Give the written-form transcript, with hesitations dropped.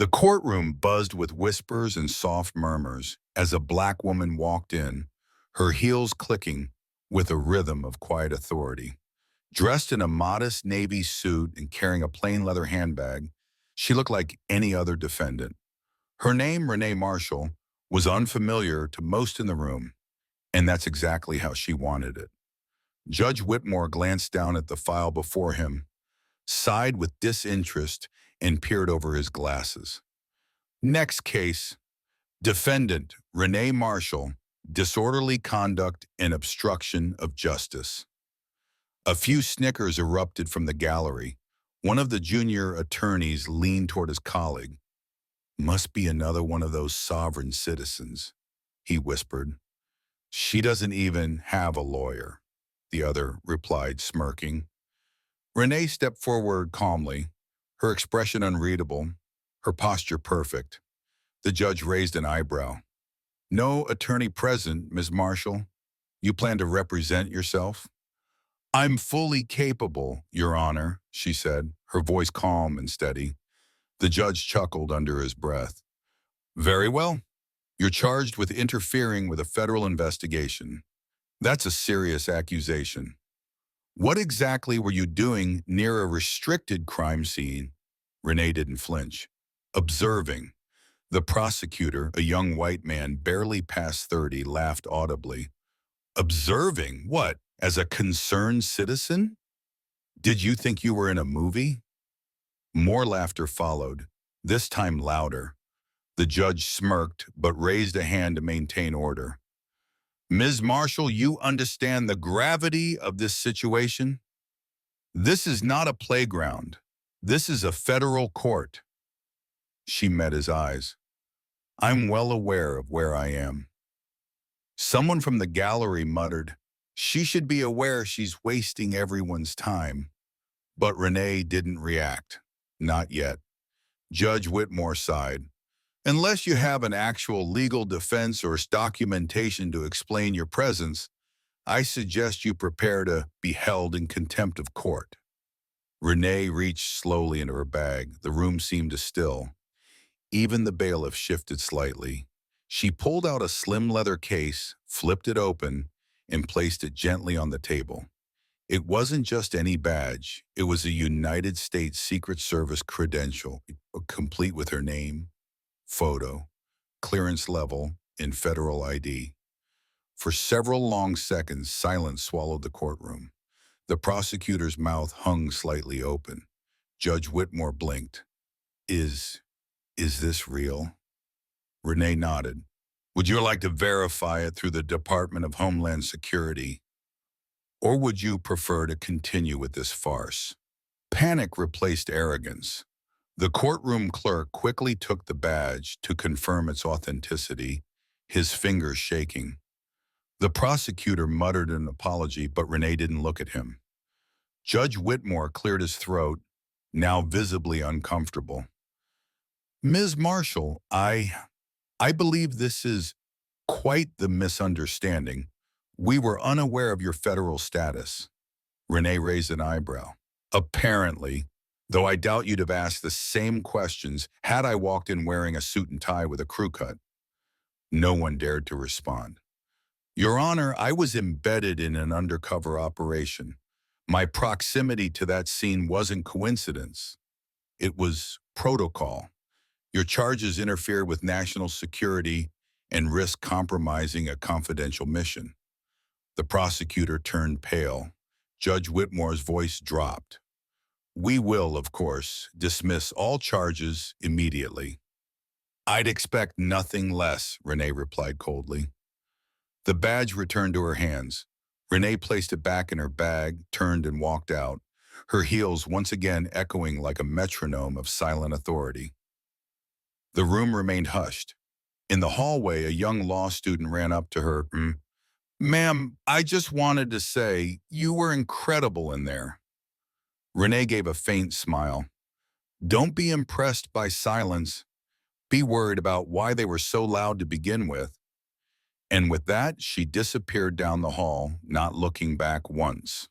The courtroom buzzed with whispers and soft murmurs as a black woman walked in, her heels clicking with a rhythm of quiet authority. Dressed in a modest navy suit and carrying a plain leather handbag, she looked like any other defendant. Her name, Renee Marshall, was unfamiliar to most in the room, and that's exactly how she wanted it. Judge Whitmore glanced down at the file before him, sighed with disinterest, and peered over his glasses. Next case, defendant Renee Marshall, disorderly conduct and obstruction of justice. A few snickers erupted from the gallery. One of the junior attorneys leaned toward his colleague. Must be another one of those sovereign citizens, he whispered. She doesn't even have a lawyer, the other replied, smirking. Renee stepped forward calmly, her expression unreadable, her posture perfect. The judge raised an eyebrow. No attorney present, Ms. Marshall. You plan to represent yourself? I'm fully capable, Your Honor, she said, her voice calm and steady. The judge chuckled under his breath. Very well. You're charged with interfering with a federal investigation. That's a serious accusation. What exactly were you doing near a restricted crime scene? Renee didn't flinch. Observing. The prosecutor, a young white man barely past 30, laughed audibly. Observing? What? As a concerned citizen? Did you think you were in a movie? More laughter followed, this time louder. The judge smirked, but raised a hand to maintain order. Ms. Marshall, you understand the gravity of this situation? This is not a playground. This is a federal court. She met his eyes. I'm well aware of where I am. Someone from the gallery muttered, she should be aware she's wasting everyone's time. But Renee didn't react. Not yet. Judge Whitmore sighed. Unless you have an actual legal defense or documentation to explain your presence, I suggest you prepare to be held in contempt of court. Renee reached slowly into her bag. The room seemed to still. Even the bailiff shifted slightly. She pulled out a slim leather case, flipped it open, and placed it gently on the table. It wasn't just any badge. It was a United States Secret Service credential, complete with her name, photo, clearance level, and federal ID. For several long seconds, silence swallowed the courtroom. The prosecutor's mouth hung slightly open. Judge Whitmore blinked. Is this real? Renee nodded. Would you like to verify it through the Department of Homeland Security? Or would you prefer to continue with this farce? Panic replaced arrogance. The courtroom clerk quickly took the badge to confirm its authenticity, his fingers shaking. The prosecutor muttered an apology, but Renee didn't look at him. Judge Whitmore cleared his throat, now visibly uncomfortable. Ms. Marshall, I believe this is quite the misunderstanding. We were unaware of your federal status. Renee raised an eyebrow. Apparently, though I doubt you'd have asked the same questions had I walked in wearing a suit and tie with a crew cut. No one dared to respond. Your Honor, I was embedded in an undercover operation. My proximity to that scene wasn't coincidence. It was protocol. Your charges interfere with national security and risk compromising a confidential mission. The prosecutor turned pale. Judge Whitmore's voice dropped. We will, of course, dismiss all charges immediately. I'd expect nothing less, Renee replied coldly. The badge returned to her hands. Renee placed it back in her bag, turned and walked out, her heels once again echoing like a metronome of silent authority. The room remained hushed. In the hallway, a young law student ran up to her. Ma'am, I just wanted to say, you were incredible in there. Renee gave a faint smile. Don't be impressed by silence. Be worried about why they were so loud to begin with. And with that, she disappeared down the hall, not looking back once.